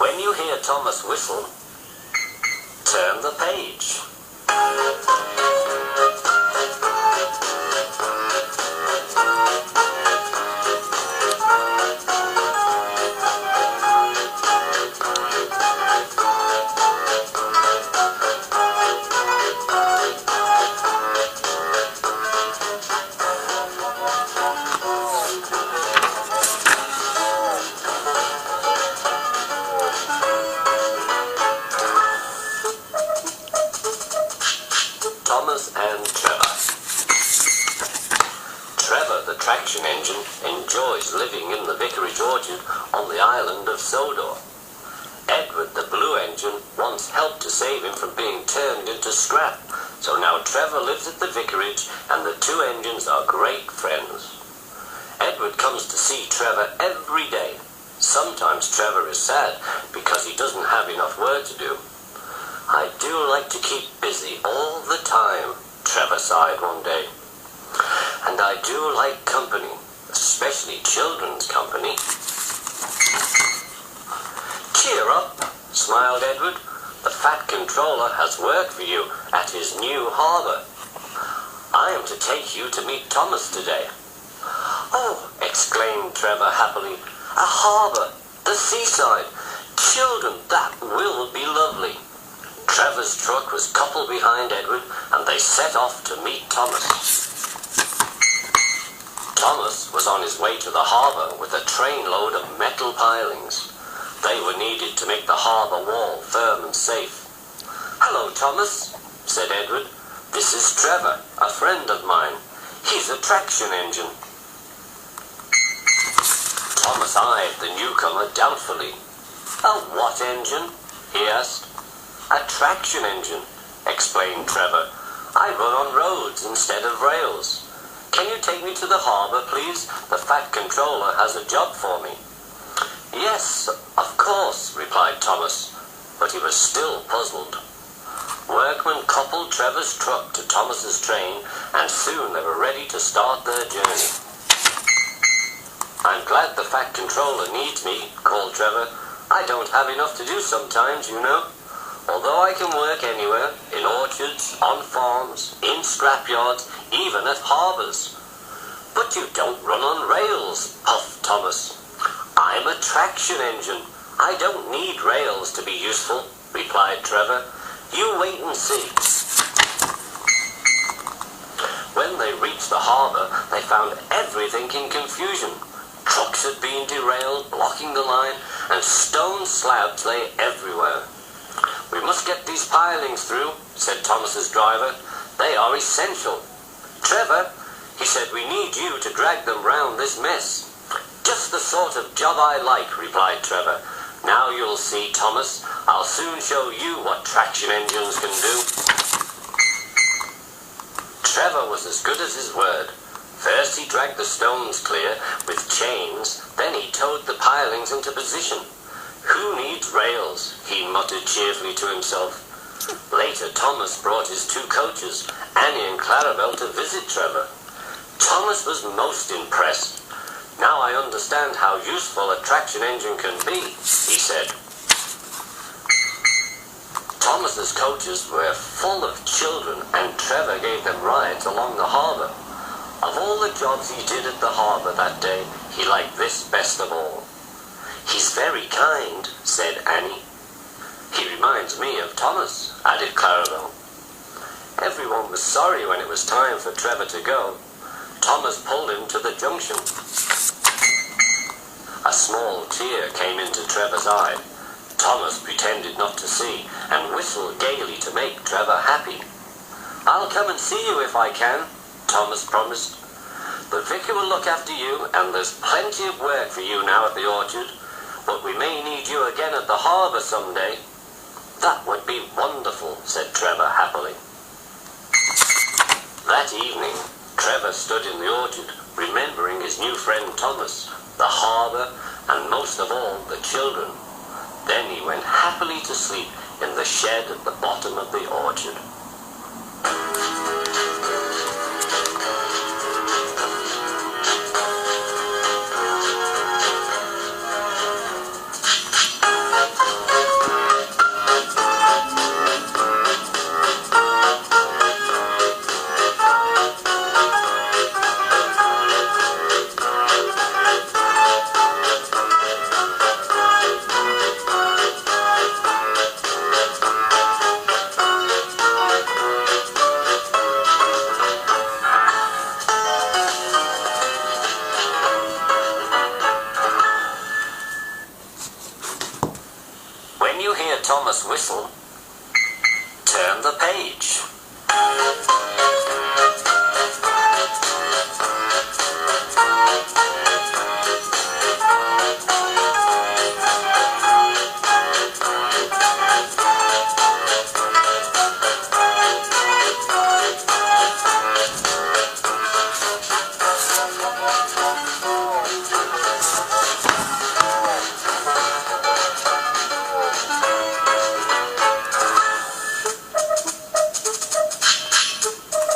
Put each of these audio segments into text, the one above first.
When you hear Thomas whistle, turn the page. Thomas and Trevor. Trevor, the traction engine, enjoys living in the vicarage orchard on the island of Sodor. Edward, the blue engine, once helped to save him from being turned into scrap, so now Trevor lives at the vicarage and the two engines are great friends. Edward comes to see Trevor every day. Sometimes Trevor is sad because he doesn't have enough work to do. I do like to keep busy all the time, Trevor sighed one day. And I do like company, especially children's company. Cheer up, smiled Edward. The Fat Controller has work for you at his new harbour. I am to take you to meet Thomas today. Oh, exclaimed Trevor happily. A harbour, the seaside. Children, that will be lovely. Trevor's truck was coupled behind Edward and they set off to meet Thomas. Thomas was on his way to the harbour with a trainload of metal pilings. They were needed to make the harbour wall firm and safe. Hello, Thomas, said Edward. This is Trevor, a friend of mine. He's a traction engine. Thomas eyed the newcomer doubtfully. A what engine? He asked. A traction engine, explained Trevor. I run on roads instead of rails. Can you take me to the harbour, please? The Fat Controller has a job for me. Yes, of course, replied Thomas, but he was still puzzled. Workmen coupled Trevor's truck to Thomas's train, and soon they were ready to start their journey. I'm glad the Fat Controller needs me, called Trevor. I don't have enough to do sometimes, you know. Although I can work anywhere, in orchards, on farms, in scrapyards, even at harbours. But you don't run on rails, puffed Thomas. I'm a traction engine. I don't need rails to be useful, replied Trevor. You wait and see. When they reached the harbour, they found everything in confusion. Trucks had been derailed, blocking the line, and stone slabs lay everywhere. We must get these pilings through, said Thomas's driver. They are essential. Trevor, he said, we need you to drag them round this mess. Just the sort of job I like, replied Trevor. Now you'll see, Thomas. I'll soon show you what traction engines can do. Trevor was as good as his word. First he dragged the stones clear with chains, then he towed the pilings into position. Who needs rails? He muttered cheerfully to himself. Later Thomas brought his two coaches, Annie and Clarabelle, to visit Trevor. Thomas was most impressed. Now I understand how useful a traction engine can be, he said. Thomas's coaches were full of children and Trevor gave them rides along the harbour. Of all the jobs he did at the harbour that day, he liked this best of all. He's very kind, said Annie. He reminds me of Thomas, added Clarabelle. Everyone was sorry when it was time for Trevor to go. Thomas pulled him to the junction. A small tear came into Trevor's eye. Thomas pretended not to see and whistled gaily to make Trevor happy. I'll come and see you if I can, Thomas promised. The vicar will look after you and there's plenty of work for you now at the orchard, but we may need you again at the harbour someday. That would be wonderful, said Trevor happily. That evening, Trevor stood in the orchard, remembering his new friend Thomas, the harbour, and most of all, the children. Then he went happily to sleep in the shed at the bottom of the orchard. When you hear Thomas whistle, turn the page.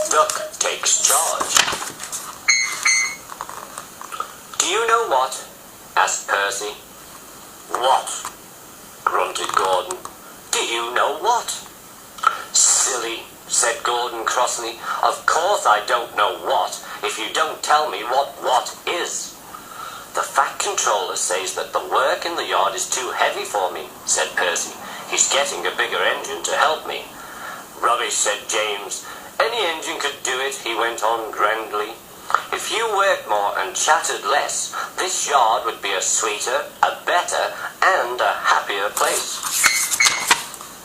Duck takes charge. Do you know what? Asked Percy. What? Grunted Gordon. Do you know what? Silly, said Gordon crossly. Of course I don't know what, if you don't tell me what is. The Fat Controller says that the work in the yard is too heavy for me, said Percy. He's getting a bigger engine to help me. Rubbish, said James. Any engine could do it, he went on grandly. If you worked more and chattered less, this yard would be a sweeter, a better, and a happier place.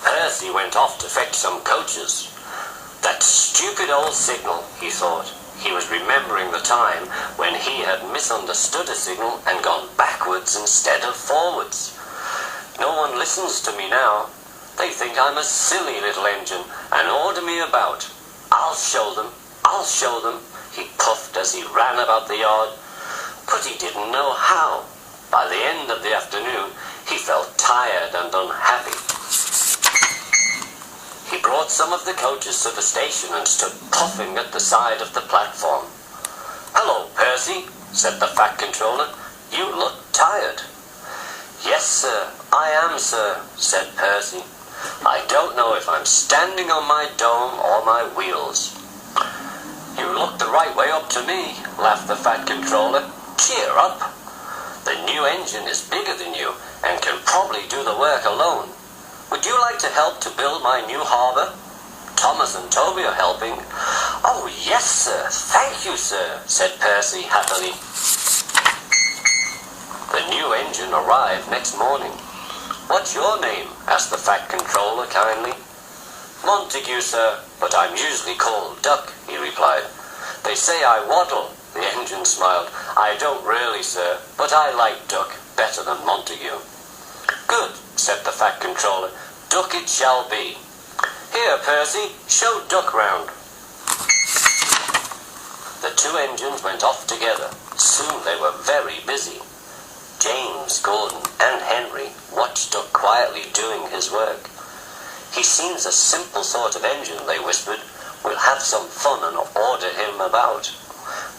Percy went off to fetch some coaches. That stupid old signal, he thought. He was remembering the time when he had misunderstood a signal and gone backwards instead of forwards. No one listens to me now. They think I'm a silly little engine and order me about. I'll show them, he puffed as he ran about the yard. But he didn't know how. By the end of the afternoon, he felt tired and unhappy. He brought some of the coaches to the station and stood puffing at the side of the platform. Hello, Percy, said the Fat Controller. You look tired. Yes, sir, I am, sir, said Percy. I don't know if I'm standing on my dome or my wheels. You look the right way up to me, laughed the Fat Controller. Cheer up. The new engine is bigger than you and can probably do the work alone. Would you like to help to build my new harbour? Thomas and Toby are helping. Oh, yes, sir. Thank you, sir, said Percy happily. The new engine arrived next morning. What's your name? Asked the Fat Controller kindly. Montague, sir, but I'm usually called Duck, he replied. They say I waddle. The engine smiled. I don't really, sir, but I like Duck better than Montague. Good, said the Fat Controller. Duck it shall be. Here, Percy, show Duck round. The two engines went off together. Soon they were very busy. James, Gordon, and Henry watched Duck quietly doing his work. He seems a simple sort of engine, they whispered. We'll have some fun and order him about.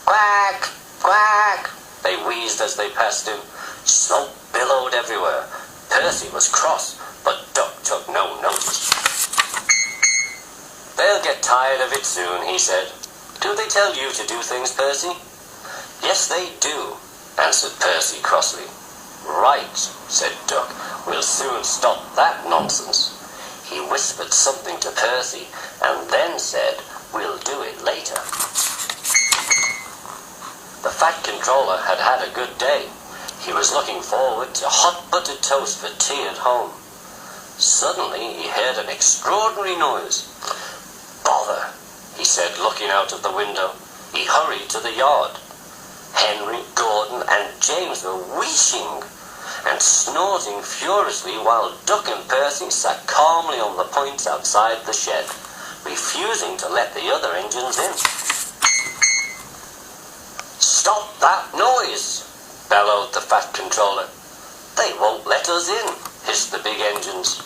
Quack! Quack! They wheezed as they passed him. Smoke billowed everywhere. Percy was cross, but Duck took no notice. They'll get tired of it soon, he said. Do they tell you to do things, Percy? Yes, they do, answered Percy crossly. Right, said Duck. We'll soon stop that nonsense. He whispered something to Percy and then said, we'll do it later. The Fat Controller had had a good day. He was looking forward to hot buttered toast for tea at home. Suddenly he heard an extraordinary noise. Bother, he said, looking out of the window. He hurried to the yard. Henry, Gordon, and James were wheezing and snorting furiously while Duck and Percy sat calmly on the points outside the shed, refusing to let the other engines in. Stop that noise, bellowed the Fat Controller. They won't let us in, hissed the big engines.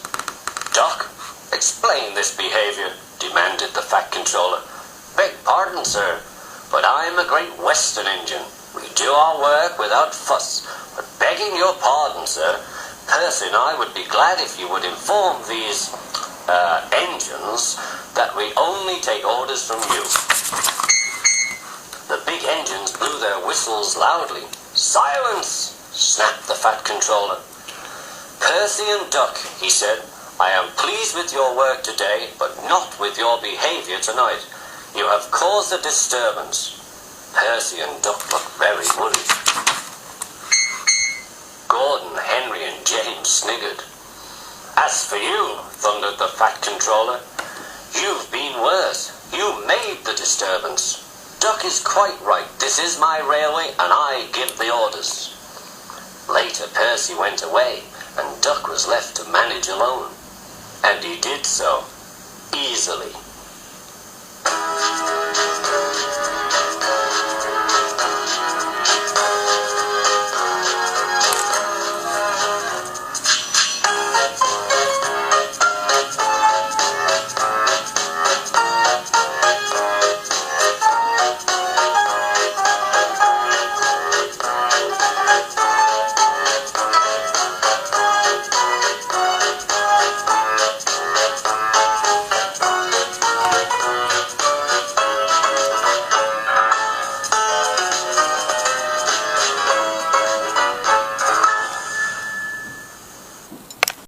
Duck, explain this behaviour, demanded the Fat Controller. Beg pardon, sir, but I'm a Great Western engine. We do our work without fuss, but begging your pardon, sir, Percy and I would be glad if you would inform these, engines that we only take orders from you. The big engines blew their whistles loudly. Silence, snapped the Fat Controller. Percy and Duck, he said, I am pleased with your work today, but not with your behaviour tonight. You have caused a disturbance. Percy and Duck looked very worried. Gordon, Henry, and James sniggered. As for you, thundered the Fat Controller, you've been worse. You made the disturbance. Duck is quite right. This is my railway, and I give the orders. Later, Percy went away, and Duck was left to manage alone. And he did so, easily.